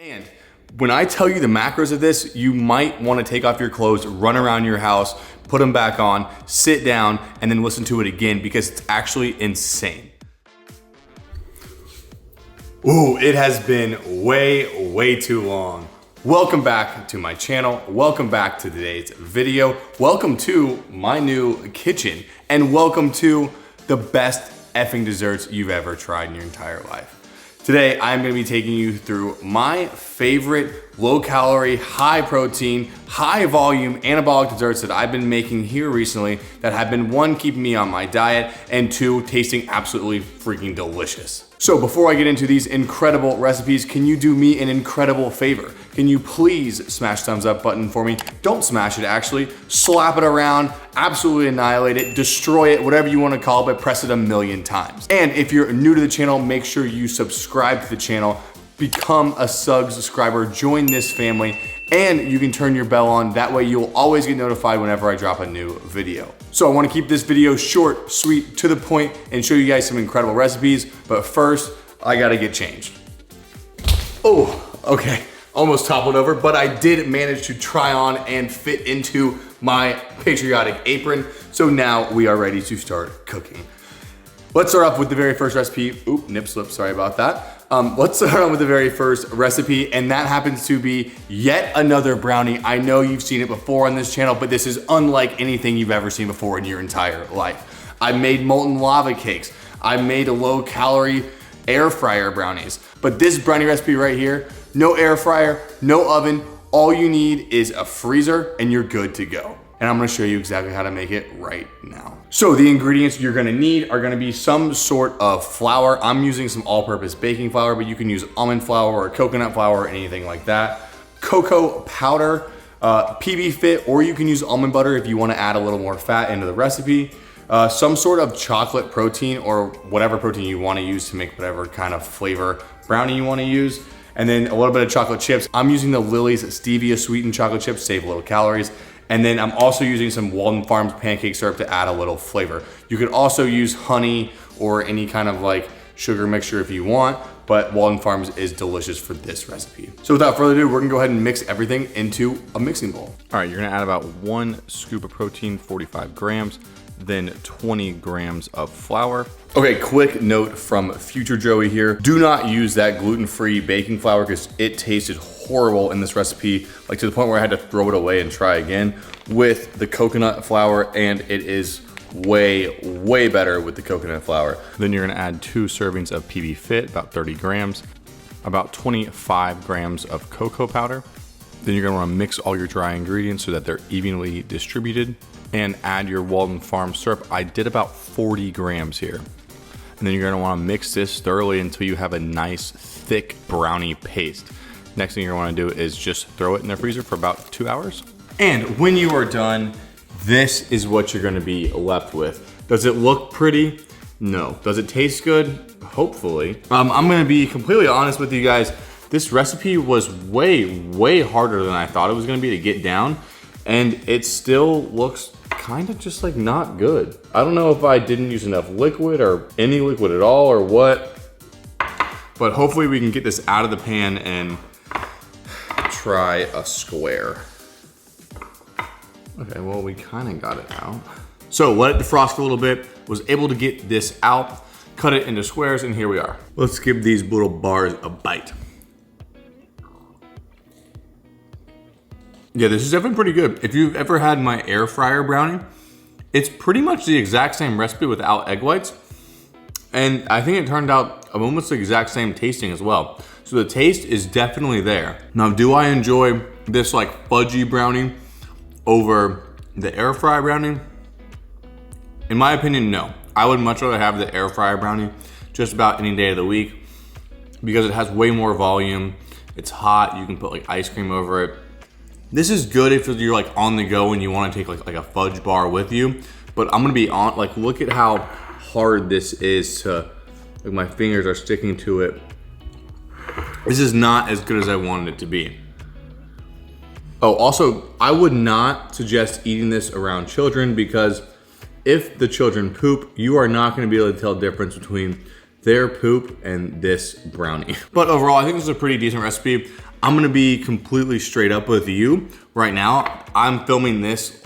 And when I tell you the macros of this, you might want to take off your clothes, run around your house, put them back on, sit down, and then listen to it again because it's actually insane. Ooh, it has been way too long. Welcome back to my channel. Welcome back to today's video. Welcome to my new kitchen, and welcome to the best effing desserts you've ever tried in your entire life. Today, I'm gonna be taking you through my favorite low-calorie, high-protein, high-volume anabolic desserts that I've been making here recently that have been, one, keeping me on my diet, and two, tasting absolutely freaking delicious. So before I get into these incredible recipes, can you do me an incredible favor? Can you please smash thumbs up button for me? Don't smash it actually, slap it around, absolutely annihilate it, destroy it, whatever you wanna call it, but press it a million times. And if you're new to the channel, make sure you subscribe to the channel, become a Suggs subscriber, join this family, and you can turn your bell on. That way you'll always get notified whenever I drop a new video. So I wanna keep this video short, sweet, to the point, and show you guys some incredible recipes. But first, I gotta get changed. Oh, okay, almost toppled over, but I did manage to try on and fit into my patriotic apron. So now we are ready to start cooking. Let's start off with the very first recipe. Oop, nip slip, sorry about that. Let's start on with the very first recipe, and that happens to be yet another brownie. I know you've seen it before on this channel, but this is unlike anything you've ever seen before in your entire life. I made molten lava cakes. I made a low-calorie air fryer brownies. But this brownie recipe right here, no air fryer, no oven, all you need is a freezer and you're good to go. And I'm gonna show you exactly how to make it right now. So the ingredients you're gonna need are gonna be some sort of flour. I'm using some all-purpose baking flour, but you can use almond flour or coconut flour or anything like that. Cocoa powder, PB Fit, or you can use almond butter if you wanna add a little more fat into the recipe. Some sort of chocolate protein or whatever protein you wanna use to make whatever kind of flavor brownie you wanna use. And then a little bit of chocolate chips. I'm using the Lily's stevia sweetened chocolate chips, save a little calories. And then I'm also using some Walden Farms pancake syrup to add a little flavor. You could also use honey or any kind of like sugar mixture if you want, but Walden Farms is delicious for this recipe. So without further ado, we're gonna go ahead and mix everything into a mixing bowl. All right, you're gonna add about 1 scoop of protein, 45 grams, then 20 grams of flour. Okay, quick note from Future Joey here. Do not use that gluten-free baking flour because it tasted horrible in this recipe, like to the point where I had to throw it away and try again with the coconut flour, and it is way better with the coconut flour. Then you're gonna add 2 servings of PB Fit, about 30 grams, about 25 grams of cocoa powder. Then you're gonna wanna mix all your dry ingredients so that they're evenly distributed, and add your Walden Farms syrup. I did about 40 grams here. And then you're gonna wanna mix this thoroughly until you have a nice thick brownie paste. Next thing you're gonna wanna do is just throw it in the freezer for about 2 hours. And when you are done, this is what you're gonna be left with. Does it look pretty? No. Does it taste good? Hopefully. I'm gonna be completely honest with you guys. This recipe was way harder than I thought it was gonna be to get down. And it still looks kind of just like not good. I don't know if I didn't use enough liquid or any liquid at all or what, but hopefully we can get this out of the pan and try a square. Okay, well, we kind of got it out. So let it defrost for a little bit, was able to get this out, cut it into squares, and here we are. Let's give these little bars a bite. Yeah, this is definitely pretty good. If you've ever had my air fryer brownie, it's pretty much the exact same recipe without egg whites. And I think it turned out almost the exact same tasting as well. So the taste is definitely there. Now, do I enjoy this like fudgy brownie over the air fryer brownie? In my opinion, no. I would much rather have the air fryer brownie just about any day of the week because it has way more volume. It's hot, you can put like ice cream over it. This is good if you're like on the go and you want to take like a fudge bar with you. But I'm gonna be on, like, look at how hard this is to, like, my fingers are sticking to it. This is not as good as I wanted it to be. Oh, also, I would not suggest eating this around children because if the children poop, you are not gonna be able to tell the difference between their poop and this brownie. But overall, I think this is a pretty decent recipe. I'm gonna be completely straight up with you right now. I'm filming this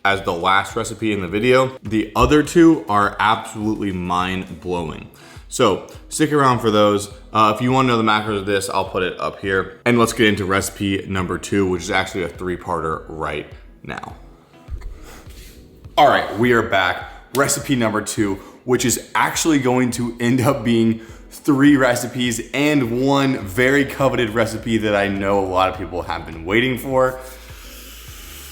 as the last recipe in the video. The other two are absolutely mind-blowing. So stick around for those. If you wanna know the macros of this, I'll put it up here. And let's get into recipe number 2, which is actually a 3-parter right now. All right, we are back. Recipe number 2, which is actually going to end up being 3 recipes and 1 very coveted recipe that I know a lot of people have been waiting for.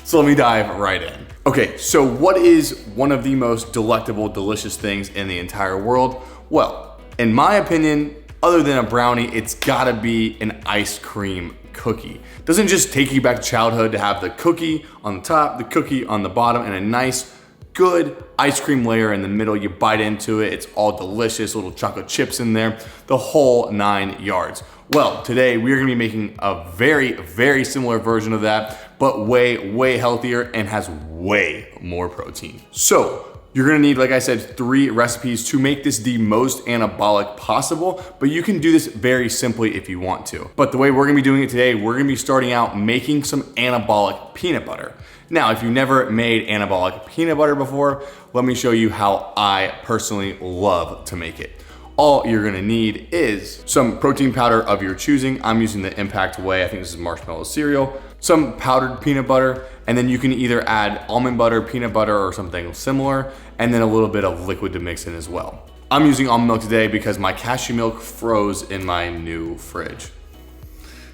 So let me dive right in. Okay, so what is one of the most delectable, delicious things in the entire world? Well, in my opinion, other than a brownie, it's gotta be an ice cream cookie. Doesn't just take you back to childhood to have the cookie on the top, the cookie on the bottom, and a nice, good ice cream layer in the middle. You bite into it, it's all delicious, little chocolate chips in there, the whole 9 yards. Well, today we are gonna be making a very, very similar version of that, but way, way healthier and has way more protein. So, you're gonna need, like I said, 3 recipes to make this the most anabolic possible, but you can do this very simply if you want to. But the way we're gonna be doing it today, we're gonna be starting out making some anabolic peanut butter. Now, if you've never made anabolic peanut butter before, let me show you how I personally love to make it. All you're gonna need is some protein powder of your choosing. I'm using the Impact Whey, I think this is marshmallow cereal, some powdered peanut butter, and then you can either add almond butter, peanut butter, or something similar, and then a little bit of liquid to mix in as well. I'm using almond milk today because my cashew milk froze in my new fridge.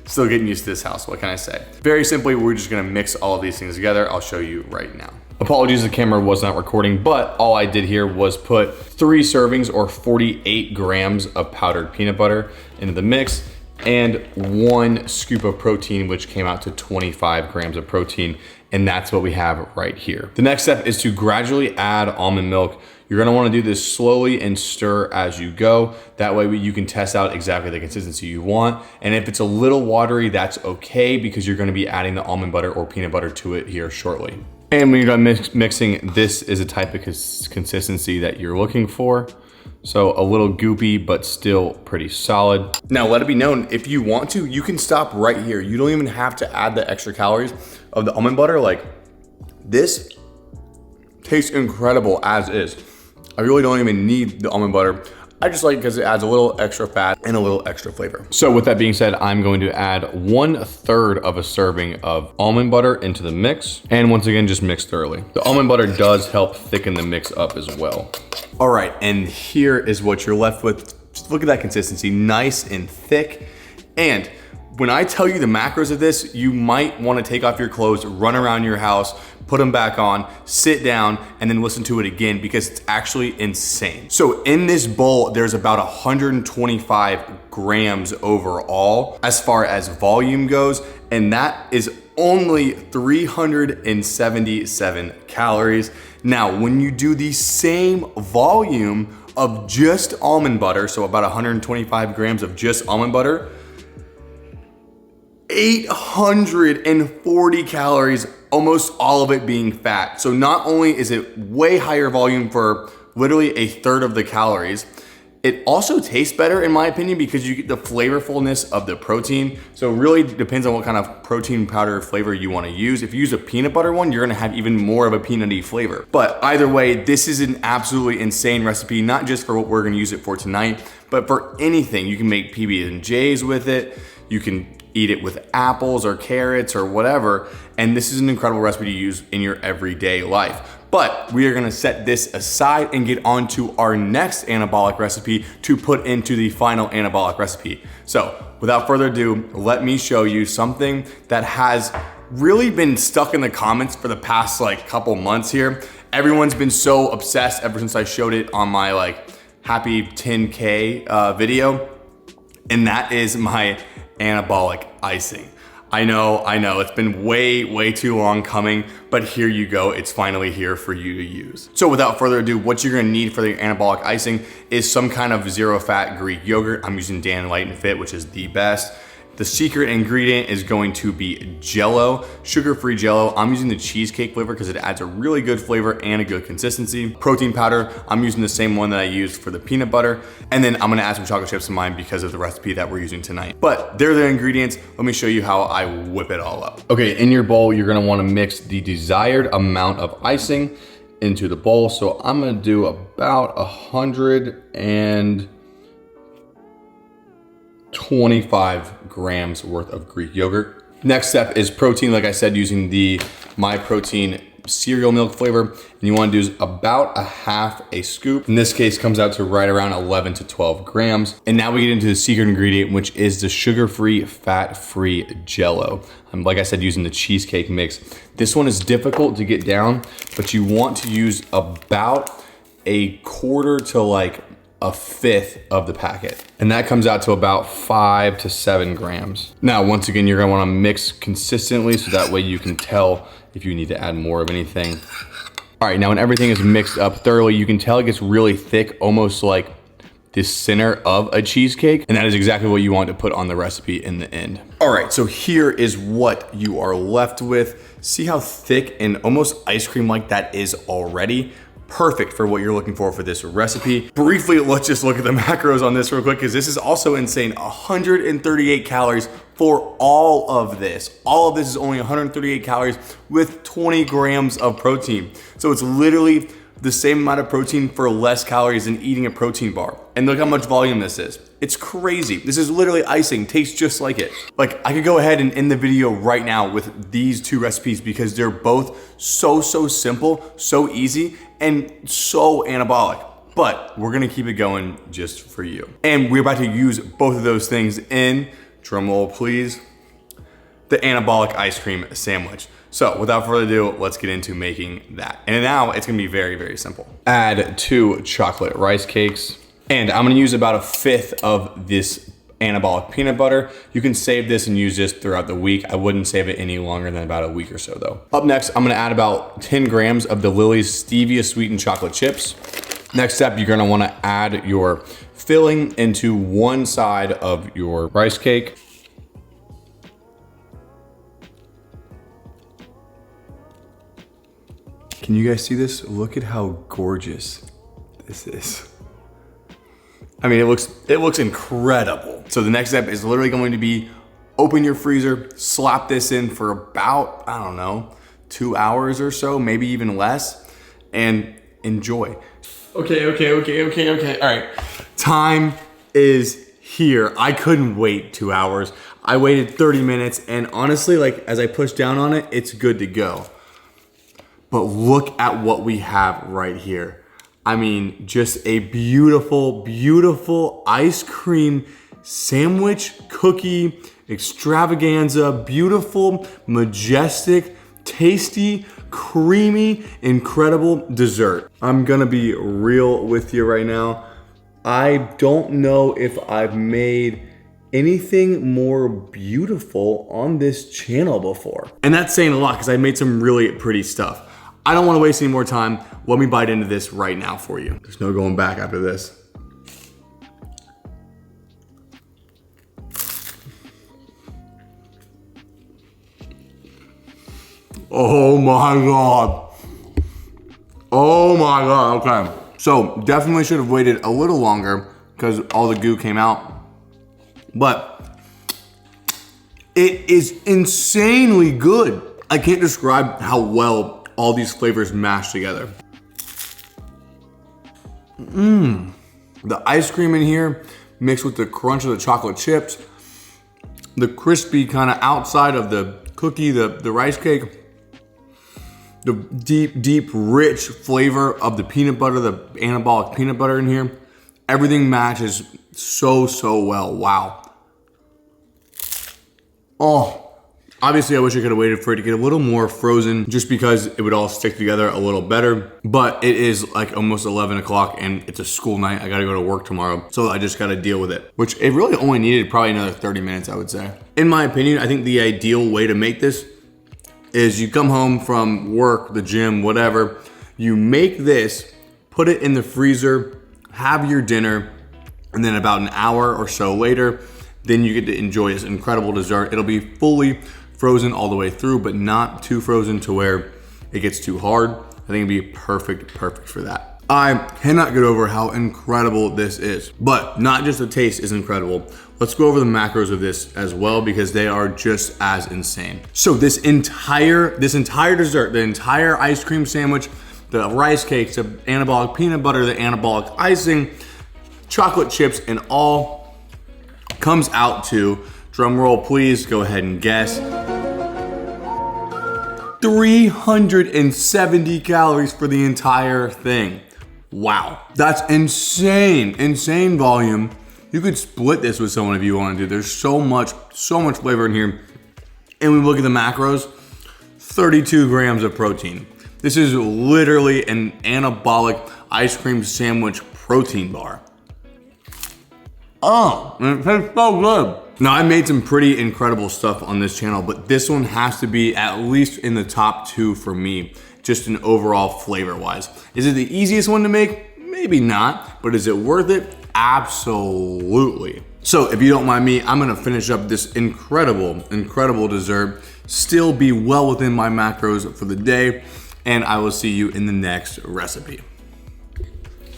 Still getting used to this house, what can I say? Very simply, we're just gonna mix all of these things together. I'll show you right now. Apologies, the camera was not recording, but all I did here was put 3 servings or 48 grams of powdered peanut butter into the mix and 1 scoop of protein, which came out to 25 grams of protein, and that's what we have right here. The next step is to gradually add almond milk. You're gonna wanna do this slowly and stir as you go. That way you can test out exactly the consistency you want. And if it's a little watery, that's okay because you're gonna be adding the almond butter or peanut butter to it here shortly. And when you're done mixing, this is a type of consistency that you're looking for. So a little goopy, but still pretty solid. Now let it be known, if you want to, you can stop right here. You don't even have to add the extra calories of the almond butter. Like, this tastes incredible as is. I really don't even need the almond butter. I just like it because it adds a little extra fat and a little extra flavor. So with that being said, I'm going to add 1/3 of a serving of almond butter into the mix. And once again, just mix thoroughly. The almond butter does help thicken the mix up as well. All right, and here is what you're left with. Just look at that consistency, nice and thick. And when I tell you the macros of this, you might wanna take off your clothes, run around your house, put them back on, sit down, and then listen to it again because it's actually insane. So in this bowl, there's about 125 grams overall as far as volume goes, and that is only 377 calories. Now, when you do the same volume of just almond butter, so about 125 grams of just almond butter, 840 calories, almost all of it being fat. So not only is it way higher volume for literally 1/3 of the calories, it also tastes better in my opinion because you get the flavorfulness of the protein. So it really depends on what kind of protein powder flavor you wanna use. If you use a peanut butter one, you're gonna have even more of a peanutty flavor. But either way, this is an absolutely insane recipe, not just for what we're gonna use it for tonight, but for anything. You can make PB&Js with it. You can eat it with apples or carrots or whatever. And this is an incredible recipe to use in your everyday life. But we are gonna set this aside and get on to our next anabolic recipe to put into the final anabolic recipe. So without further ado, let me show you something that has really been stuck in the comments for the past couple months here. Everyone's been so obsessed ever since I showed it on my happy 10K video. And that is my anabolic icing. I know, it's been way too long coming, but here you go, it's finally here for you to use. So without further ado, what you're gonna need for the anabolic icing is some kind of zero fat Greek yogurt. I'm using Dan Light and Fit, which is the best. The secret ingredient is going to be Jello, sugar-free Jello. I'm using the cheesecake flavor because it adds a really good flavor and a good consistency. Protein powder, I'm using the same one that I used for the peanut butter. And then I'm gonna add some chocolate chips in mine because of the recipe that we're using tonight. But they're the ingredients. Let me show you how I whip it all up. Okay, in your bowl, you're gonna wanna mix the desired amount of icing into the bowl. So I'm gonna do about 125 grams worth of Greek yogurt. Next step is protein, like I said, using the My Protein cereal milk flavor. And you wanna do about 1/2 scoop. In this case, comes out to right around 11 to 12 grams. And now we get into the secret ingredient, which is the sugar-free, fat-free Jello. Like I said, using the cheesecake mix. This one is difficult to get down, but you want to use about 1/4 to like 1/5 of the packet. And that comes out to about 5 to 7 grams. Now, once again, you're gonna wanna mix consistently so that way you can tell if you need to add more of anything. All right, now when everything is mixed up thoroughly, you can tell it gets really thick, almost like the center of a cheesecake. And that is exactly what you want to put on the recipe in the end. All right, so here is what you are left with. See how thick and almost ice cream like that is already? Perfect for what you're looking for this recipe. Briefly, let's just look at the macros on this real quick because this is also insane. 138 calories for all of this. All of this is only 138 calories with 20 grams of protein. So it's literally the same amount of protein for less calories than eating a protein bar. And look how much volume this is. It's crazy. This is literally icing, tastes just like it. Like I could go ahead and end the video right now with these two recipes because they're both so simple, so easy, and so anabolic. But we're gonna keep it going just for you. And we're about to use both of those things in, drum roll please, the anabolic ice cream sandwich. So without further ado, let's get into making that. And now it's gonna be very simple. Add 2 chocolate rice cakes. And I'm gonna use about 1/5 of this anabolic peanut butter. You can save this and use this throughout the week. I wouldn't save it any longer than about a week or so though. Up next, I'm gonna add about 10 grams of the Lily's stevia sweetened chocolate chips. Next step, you're gonna wanna add your filling into one side of your rice cake. Can you guys see this? Look at how gorgeous this is. I mean, it looks incredible. So the next step is literally going to be open your freezer, slap this in for about, I don't know, 2 hours or so, maybe even less, and enjoy. Okay. All right, time is here. I couldn't wait 2 hours. I waited 30 minutes, and honestly, like as I push down on it, it's good to go. But look at what we have right here. I mean, just a beautiful ice cream sandwich, cookie, extravaganza, beautiful, majestic, tasty, creamy, incredible dessert. I'm gonna be real with you right now. I don't know if I've made anything more beautiful on this channel before. And that's saying a lot because I made some really pretty stuff. I don't wanna waste any more time. Let me bite into this right now for you. There's no going back after this. Oh my God. Oh my God, okay. So definitely should have waited a little longer because all the goo came out. But it is insanely good. I can't describe how well all these flavors mash together. The ice cream in here mixed with the crunch of the chocolate chips, the crispy kind of outside of the cookie, the rice cake, the deep, rich flavor of the peanut butter, the anabolic peanut butter in here. Everything matches so well, wow. Oh. Obviously, I wish I could have waited for it to get a little more frozen just because it would all stick together a little better. But it is like almost 11 o'clock and it's a school night. I gotta go to work tomorrow. So I just gotta deal with it, which it really only needed probably another 30 minutes, I would say. In my opinion, I think the ideal way to make this is you come home from work, the gym, whatever, you make this, put it in the freezer, have your dinner, and then about an hour or so later, then you get to enjoy this incredible dessert. It'll be fully frozen all the way through, but not too frozen to where it gets too hard. I think it'd be perfect for that. I cannot get over how incredible this is, but not just the taste is incredible. Let's go over the macros of this as well because they are just as insane. So this entire dessert, the entire ice cream sandwich, the rice cakes, the anabolic peanut butter, the anabolic icing, chocolate chips, and all comes out to, drum roll please, go ahead and guess, 370 calories for the entire thing. Wow, that's insane, insane volume. You could split this with someone if you wanted to. There's so much flavor in here. And when we look at the macros, 32 grams of protein. This is literally an anabolic ice cream sandwich protein bar. Oh, it tastes so good. Now, I made some pretty incredible stuff on this channel, but this one has to be at least in the top 2 for me, just in overall flavor-wise. Is it the easiest one to make? Maybe not, but is it worth it? Absolutely. So if you don't mind me, I'm gonna finish up this incredible dessert, still be well within my macros for the day, and I will see you in the next recipe.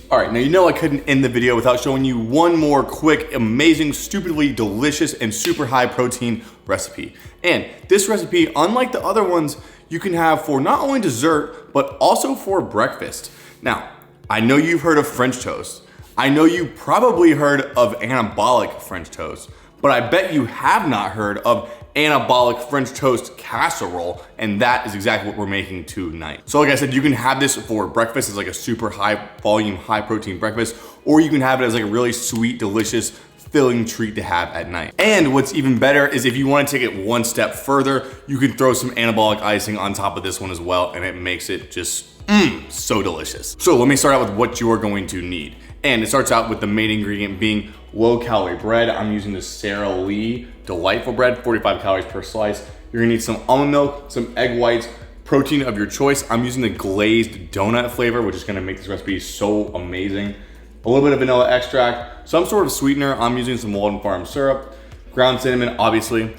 All right, now you know I couldn't end the video without showing you one more quick, amazing, stupidly delicious, and super high protein recipe. And this recipe, unlike the other ones, you can have for not only dessert, but also for breakfast. Now, I know you've heard of French toast. I know you probably heard of anabolic French toast, but I bet you have not heard of anabolic French toast casserole, and that is exactly what we're making tonight. So like I said, you can have this for breakfast as like a super high volume, high protein breakfast, or you can have it as like a really sweet, delicious, filling treat to have at night. And what's even better is if you want to take it one step further, you can throw some anabolic icing on top of this one as well, and it makes it just so delicious. So let me start out with what you are going to need. And it starts out with the main ingredient being low-calorie bread. I'm using the Sara Lee Delightful bread, 45 calories per slice. You're gonna need some almond milk, some egg whites, protein of your choice. I'm using the glazed donut flavor, which is gonna make this recipe so amazing. A little bit of vanilla extract, some sort of sweetener. I'm using some Walden Farm syrup, ground cinnamon, obviously,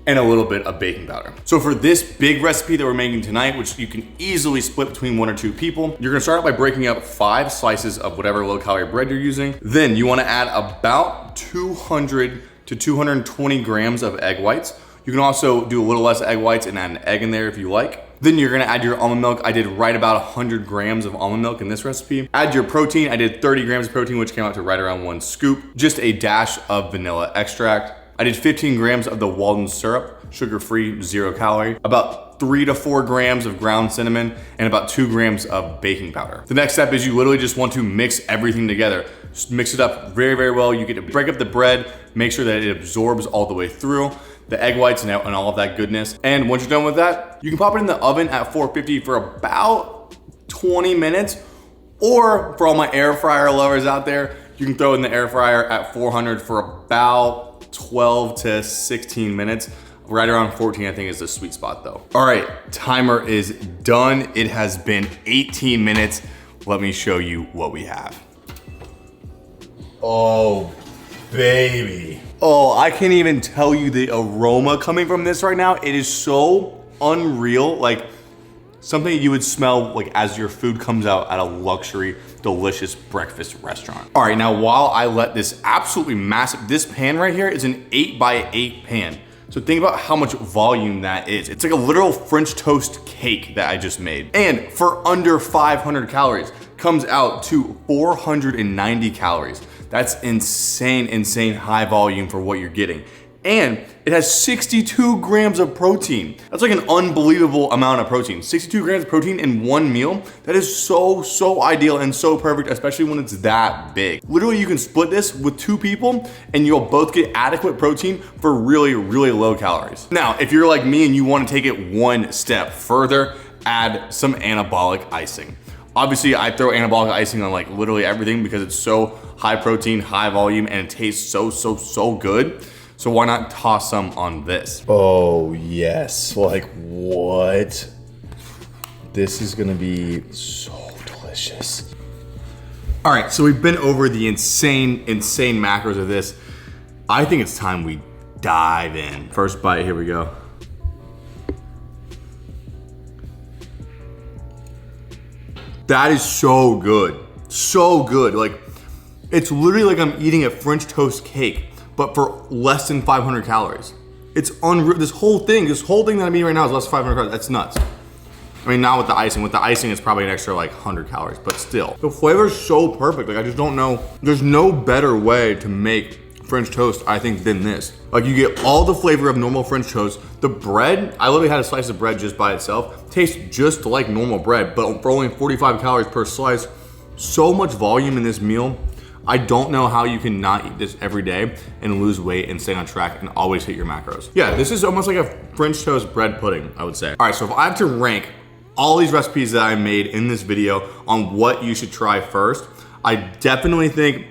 and a little bit of baking powder. So for this big recipe that we're making tonight, which you can easily split between 1 or 2 people, you're gonna start out by breaking up 5 slices of whatever low-calorie bread you're using. Then you wanna add about 200 to 220 grams of egg whites. You can also do a little less egg whites and add an egg in there if you like. Then you're gonna add your almond milk. I did right about 100 grams of almond milk in this recipe. Add your protein. I did 30 grams of protein, which came out to right around 1 scoop. Just a dash of vanilla extract. I did 15 grams of the Walden syrup, sugar-free, 0 calorie, about 3 to 4 grams of ground cinnamon, and about 2 grams of baking powder. The next step is you literally just want to mix everything together. Just mix it up very, very well. You get to break up the bread, make sure that it absorbs all the way through, the egg whites and all of that goodness. And once you're done with that, you can pop it in the oven at 450 for about 20 minutes, or for all my air fryer lovers out there, you can throw it in the air fryer at 400 for about 12 to 16 minutes. Right around 14, I think, is the sweet spot though. All right, timer is done. It has been 18 minutes. Let me show you what we have. Oh, baby. Oh, I can't even tell you the aroma coming from this right now. It is so unreal. Like something you would smell like as your food comes out at a luxury, delicious breakfast restaurant. All right, now while I let this absolutely massive, this pan right here is an 8x8 pan. So think about how much volume that is. It's like a literal French toast cake that I just made. And for under 500 calories, comes out to 490 calories. That's insane, insane high volume for what you're getting. And it has 62 grams of protein. That's like an unbelievable amount of protein. 62 grams of protein in one meal. That is so ideal and so perfect, especially when it's that big. Literally, you can split this with 2 people and you'll both get adequate protein for really, really low calories. Now, if you're like me and you want to take it one step further, add some anabolic icing. Obviously, I throw anabolic icing on like literally everything because it's so high protein, high volume, and it tastes so good. So why not toss some on this? Oh yes, like what? This is gonna be so delicious. All right, so we've been over the insane macros of this. I think it's time we dive in. First bite, here we go. That is so good. So good. Like, it's literally like I'm eating a French toast cake, but for less than 500 calories. It's unreal. This whole thing that I'm eating right now is less than 500 calories. That's nuts. I mean, not with the icing. With the icing, it's probably an extra like 100 calories, but still. The flavor is so perfect. Like, I just don't know. There's no better way to make French toast, I think, than this. Like, you get all the flavor of normal French toast. The bread, I literally had a slice of bread just by itself. Tastes just like normal bread, but for only 45 calories per slice. So much volume in this meal. I don't know how you can not eat this every day and lose weight and stay on track and always hit your macros. Yeah, this is almost like a French toast bread pudding, I would say. All right, so if I have to rank all these recipes that I made in this video on what you should try first, I definitely think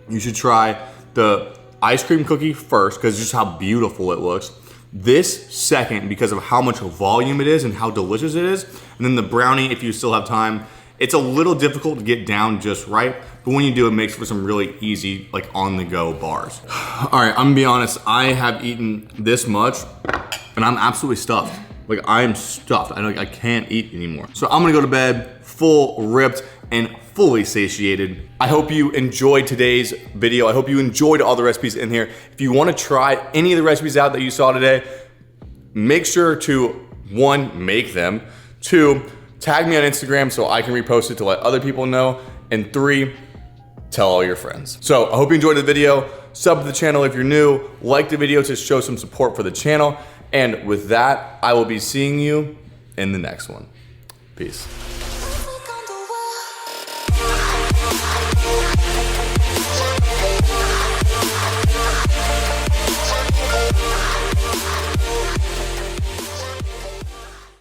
you should try the ice cream cookie first because just how beautiful it looks. This second because of how much volume it is and how delicious it is. And then the brownie, if you still have time. It's a little difficult to get down just right, but when you do, it makes for some really easy, like on-the-go bars. All right, I'm gonna be honest, I have eaten this much and I'm absolutely stuffed. Like, I'm stuffed. I can't eat anymore. So I'm gonna go to bed full ripped and fully satiated. I hope you enjoyed today's video. I hope you enjoyed all the recipes in here. If you wanna try any of the recipes out that you saw today, make sure to, 1, make them, 2, tag me on Instagram so I can repost it to let other people know, and 3, tell all your friends. So I hope you enjoyed the video. Sub to the channel if you're new, like the video to show some support for the channel, and with that, I will be seeing you in the next one. Peace.